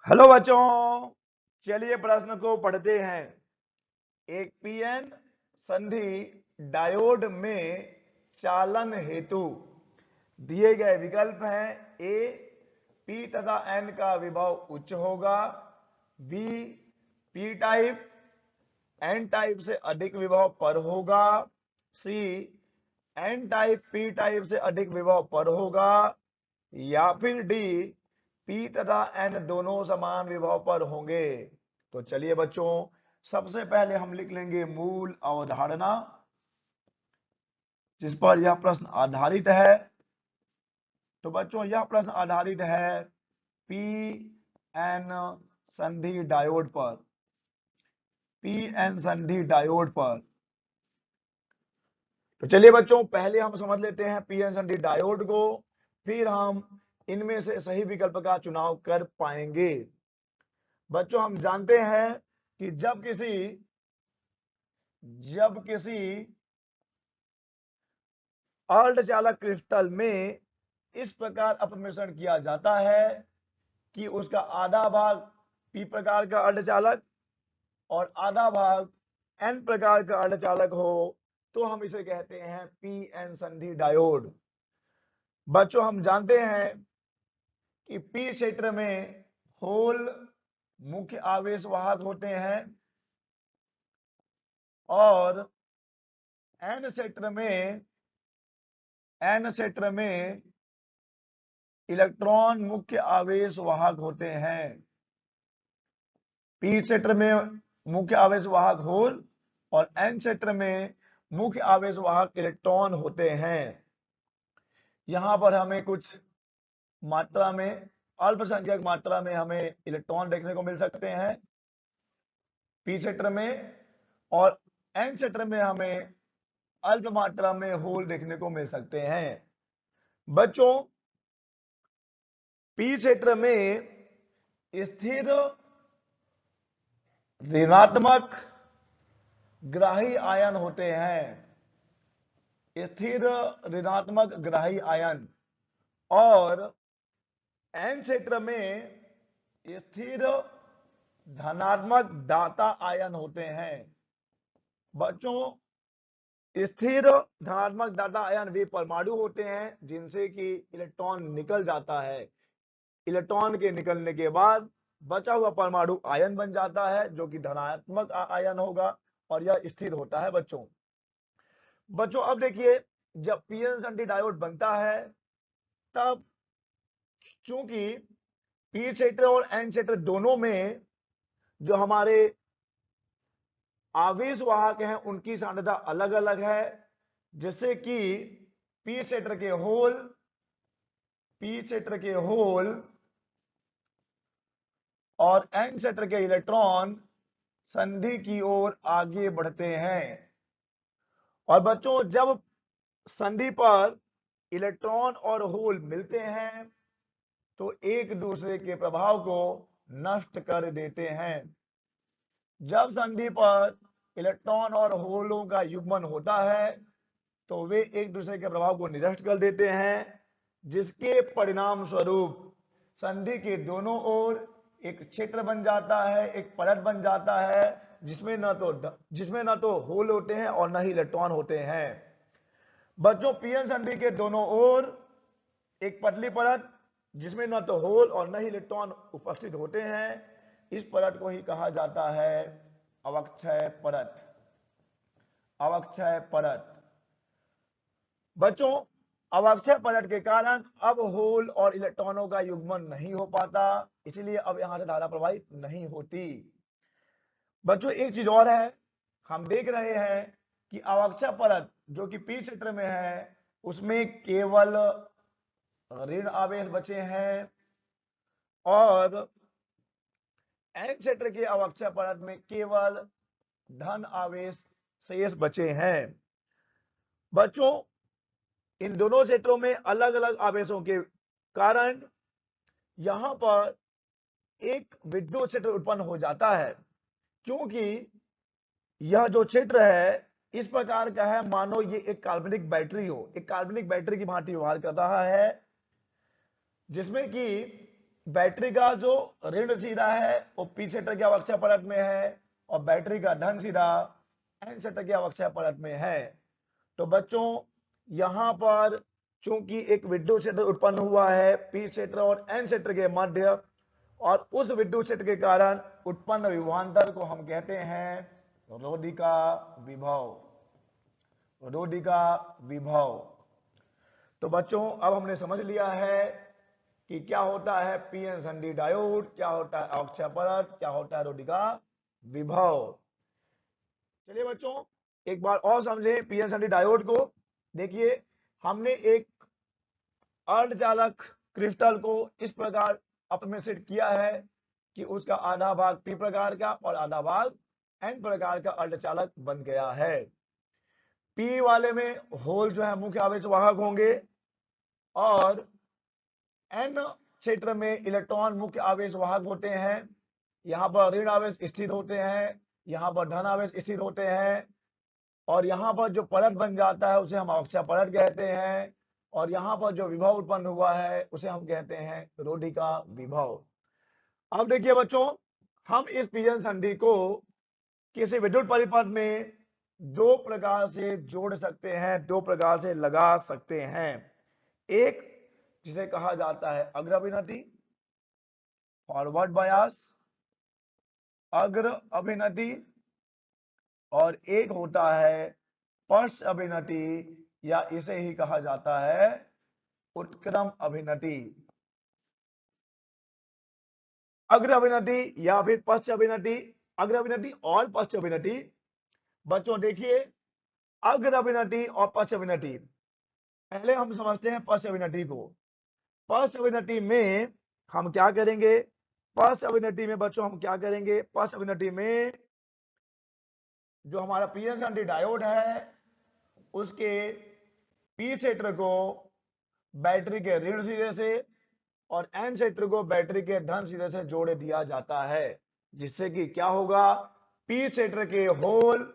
Hello बच्चों, चलिए प्रश्न को पढ़ते हैं। एक पीएन संधि डायोड में चालन हेतु दिए गए विकल्प हैं। ए, पी तथा एन का विभव उच्च होगा। B, P type N type से अधिक विभव पर होगा। C, N type P type से अधिक विभव पर होगा। या फिर डी, पी तथा एन दोनों समान विभव पर होंगे। तो चलिए बच्चों, सबसे पहले हम लिख लेंगे मूल अवधारणा जिस पर यह प्रश्न आधारित है। तो बच्चों, यह प्रश्न आधारित है पी एन संधि डायोड पर। पी एन संधि डायोड पर। तो चलिए बच्चों, पहले हम समझ लेते हैं पी एन संधि डायोड को, फिर हम इनमें से सही विकल्प का चुनाव कर पाएंगे। बच्चों, हम जानते हैं कि जब किसी अर्धचालक क्रिस्टल में इस प्रकार अपमिश्रण किया जाता है कि उसका आधा भाग पी प्रकार का अर्धचालक और आधा भाग एन प्रकार का अर्धचालक हो, तो हम इसे कहते हैं पी एन संधि डायोड। बच्चों, हम जानते हैं कि पी क्षेत्र में होल मुख्य आवेश वाहक होते हैं और एन क्षेत्र में इलेक्ट्रॉन मुख्य आवेश वाहक होते हैं। पी क्षेत्र में मुख्य आवेश वाहक होल और एन क्षेत्र में मुख्य आवेश वाहक इलेक्ट्रॉन होते हैं। यहां पर हमें कुछ मात्रा में, अल्पसंख्यक मात्रा में हमें इलेक्ट्रॉन देखने को मिल सकते हैं पी क्षेत्र में, और एन क्षेत्र में हमें अल्प मात्रा में होल देखने को मिल सकते हैं। बच्चों, पी क्षेत्र में स्थिर ऋणात्मक ग्राही आयन होते हैं। स्थिर ऋणात्मक ग्राही आयन। और एन क्षेत्र में स्थिर धनात्मक दाता आयन होते हैं। बच्चों, स्थिर धनात्मक दाता आयन वे परमाणु होते हैं जिनसे कि इलेक्ट्रॉन निकल जाता है। इलेक्ट्रॉन के निकलने के बाद बचा हुआ परमाणु आयन बन जाता है जो कि धनात्मक आयन होगा और यह स्थिर होता है। बच्चों अब देखिए, जब पीएन संधि डायोड बनता है तब चूंकि पी क्षेत्र और एन क्षेत्र दोनों में जो हमारे आवेश वाहक हैं उनकी सांद्रता अलग अलग है, जिससे कि पी क्षेत्र के होल और एन क्षेत्र के इलेक्ट्रॉन संधि की ओर आगे बढ़ते हैं। और बच्चों, जब संधि पर इलेक्ट्रॉन और होल मिलते हैं तो एक दूसरे के प्रभाव को नष्ट कर देते हैं। जब संधि पर इलेक्ट्रॉन और होलों का युग्मन होता है तो वे एक दूसरे के प्रभाव को निरस्त कर देते हैं, जिसके परिणाम स्वरूप संधि के दोनों ओर एक क्षेत्र बन जाता है, एक परत बन जाता है जिसमें न तो होल होते हैं और न ही इलेक्ट्रॉन होते हैं। बच्चों, पीएन संधि के दोनों ओर एक पतली परत जिसमें न तो होल और न ही इलेक्ट्रॉन उपस्थित होते हैं, इस परत को ही कहा जाता है अवक्षय परत। अवक्षय परत। बच्चों, अवक्षय परत के कारण अब होल और इलेक्ट्रॉनों का युग्मन नहीं हो पाता, इसलिए अब यहां से धारा प्रवाहित नहीं होती। बच्चों, एक चीज और है, हम देख रहे हैं कि अवक्षय परत जो कि पी क्षेत्र में है उसमें केवल ऋण आवेश बचे हैं और एन क्षेत्र के अवक्षय परत में केवल धन आवेश शेष बचे हैं। बच्चों, इन दोनों क्षेत्रों में अलग अलग आवेशों के कारण यहां पर एक विद्युत क्षेत्र उत्पन्न हो जाता है, क्योंकि यह जो क्षेत्र है इस प्रकार का है मानो ये एक काल्पनिक बैटरी हो, एक काल्पनिक बैटरी की भांति व्यवहार कर रहा है, जिसमें कि बैटरी का जो ऋण सीधा है वो पी क्षेत्र के अवक्षय परत में है और बैटरी का धन सीधा एन क्षेत्र के अवक्षय परत में है। तो बच्चों यहां पर चूंकि एक विद्युत क्षेत्र उत्पन्न हुआ है पी क्षेत्र और एन क्षेत्र के मध्य, और उस विद्युत क्षेत्र के कारण उत्पन्न विभवांतर को हम कहते हैं रोधिका विभव। रोधिका विभव। तो बच्चों अब हमने समझ लिया है कि क्या होता है पीएन संधि डायोड, क्या होता है अवक्षय परत, क्या होता है रोधिका विभव। चलिए बच्चों एक बार और समझे पीएन संधि डायोड को। देखिए हमने एक अर्धचालक क्रिस्टल को इस प्रकार अपमिश्रित किया है कि उसका आधा भाग पी प्रकार का और आधा भाग एन प्रकार का अर्धचालक बन गया है। पी वाले में होल जो है मुख्य आवेश वाहक होंगे और एन क्षेत्र में इलेक्ट्रॉन मुख्य आवेश वाहक होते हैं। यहां पर ऋण आवेश स्थित होते हैं, यहां पर धन आवेश स्थित होते हैं, और यहां पर जो परत बन जाता है उसे हम अवक्षय परत कहते हैं, और यहां पर जो विभव उत्पन्न हुआ है उसे हम कहते हैं रोधिका विभव। अब देखिए बच्चों हम इस पीएन संधि को किसी विद्युत परिपथ में दो प्रकार से जोड़ सकते हैं, दो प्रकार से लगा सकते हैं। एक जिसे कहा जाता है अग्र अभिनति, फॉरवर्ड बायस, अग्र अभिनति, और एक होता है पश्च अभिनति या इसे ही कहा जाता है उत्क्रम अभिनति। अग्र अभिनति या फिर पश्च अभिनति, अग्र अभिनति और पश्च अभिनति। बच्चों देखिए अग्र अभिनति और पश्च अभिनति, पहले हम समझते हैं पश्च अभिनति को। पश्च अभिनति में हम क्या करेंगे, पश्च अभिनति में बच्चों हम क्या करेंगे, पश्च अभिनति में जो हमारा पीएन संधि डायोड है उसके पी क्षेत्र को बैटरी के ऋण सिरे से और एन क्षेत्र को बैटरी के धन सिरे से जोड़ दिया जाता है, जिससे कि क्या होगा पी क्षेत्र के होल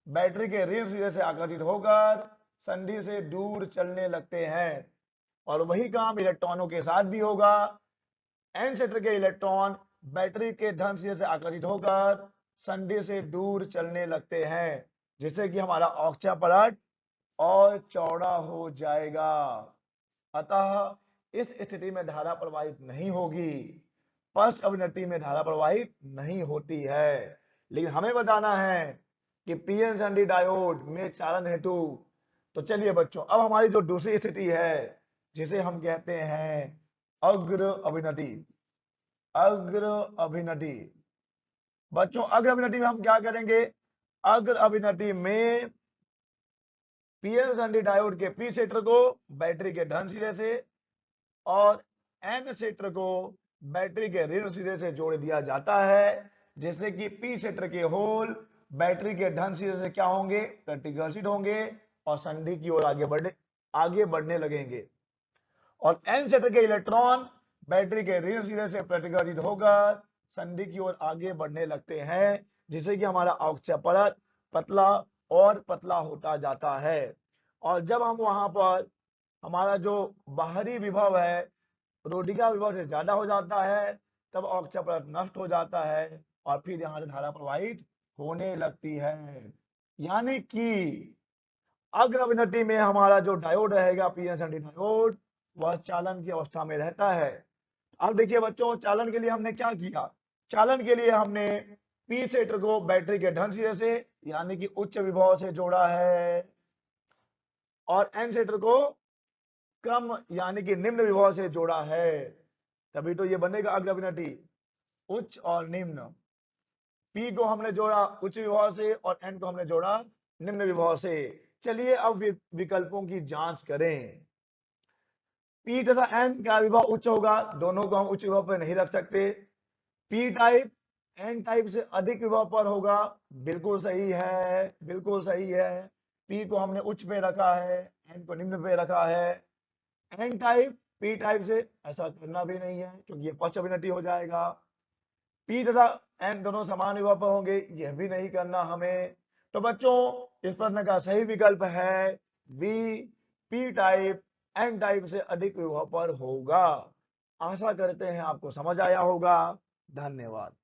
बैटरी के ऋण सिरे से आकर्षित होकर संधि से दूर चलने लगते हैं, और वही काम इलेक्ट्रॉनों के साथ भी होगा। एन क्षेत्र के इलेक्ट्रॉन बैटरी के धन सिरे से आकर्षित होकर संधि से दूर चलने लगते हैं, जिससे कि हमारा अवक्षय परत और चौड़ा हो जाएगा। अतः इस स्थिति में धारा प्रवाहित नहीं होगी, पश्च अभिनति में धारा प्रवाहित नहीं होती है। लेकिन हमें बताना है कि पीएन संधि डायोड में चालन हेतु। तो चलिए बच्चों अब हमारी जो दूसरी स्थिति है जिसे हम कहते हैं अग्र अभिनति। अग्र अभिनति बच्चों अग्र अभिनति में हम क्या करेंगे, अग्र अभिनति में पीएन संधि डायोड के पी क्षेत्र को बैटरी के धन सिरे से और एन क्षेत्र को बैटरी के ऋण सिरे से जोड़ दिया जाता है, जिससे कि पी क्षेत्र के होल बैटरी के धन सिरे से क्या होंगे, प्रतिकर्षित होंगे और संधि की ओर आगे बढ़ने लगेंगे, और एन क्षेत्र के इलेक्ट्रॉन बैटरी के ऋण सिरे से प्रतिकर्षित होकर संधि की ओर आगे बढ़ने लगते हैं, जिससे कि हमारा अवक्षय परत पतला और पतला होता जाता है। और जब हम वहां पर हमारा जो बाहरी विभव है रोधिका विभव से ज्यादा हो जाता है तब अवक्षय परत नष्ट हो जाता है और फिर यहां से धारा प्रवाहित होने लगती है। यानी कि अग्र अभिनति में हमारा जो डायोड रहेगा पीएन संधि डायोड वह चालन की अवस्था में रहता है। अब देखिए बच्चों चालन के लिए हमने क्या किया, चालन के लिए हमने पी क्षेत्र को बैटरी के धन सिरे से यानी कि उच्च विभव से जोड़ा है और एन क्षेत्र को कम यानी कि निम्न विभव से जोड़ा है, तभी तो ये बनेगा अग्र अभिनति। उच्च और निम्न, पी को हमने जोड़ा उच्च विभव से और एन को हमने जोड़ा निम्न विभव से। चलिए अब विकल्पों की जांच करें। पी तथा एन का विभव उच्च होगा, दोनों को हम उच्च विभव पर नहीं रख सकते। पी टाइप एन टाइप से अधिक विभव पर होगा, बिल्कुल सही है, बिल्कुल सही है। पी को हमने उच्च पे रखा है, एन को निम्न पे रखा है। एन टाइप पी टाइप से ऐसा करना भी नहीं है क्योंकि ये पश्च अभिनति हो जाएगा। पी तथा एन दोनों समान विभव पर होंगे, यह भी नहीं करना हमें। तो बच्चों इस प्रश्न का सही विकल्प है B, P type N type से अधिक विभव पर होगा। आशा करते हैं आपको समझ आया होगा। धन्यवाद।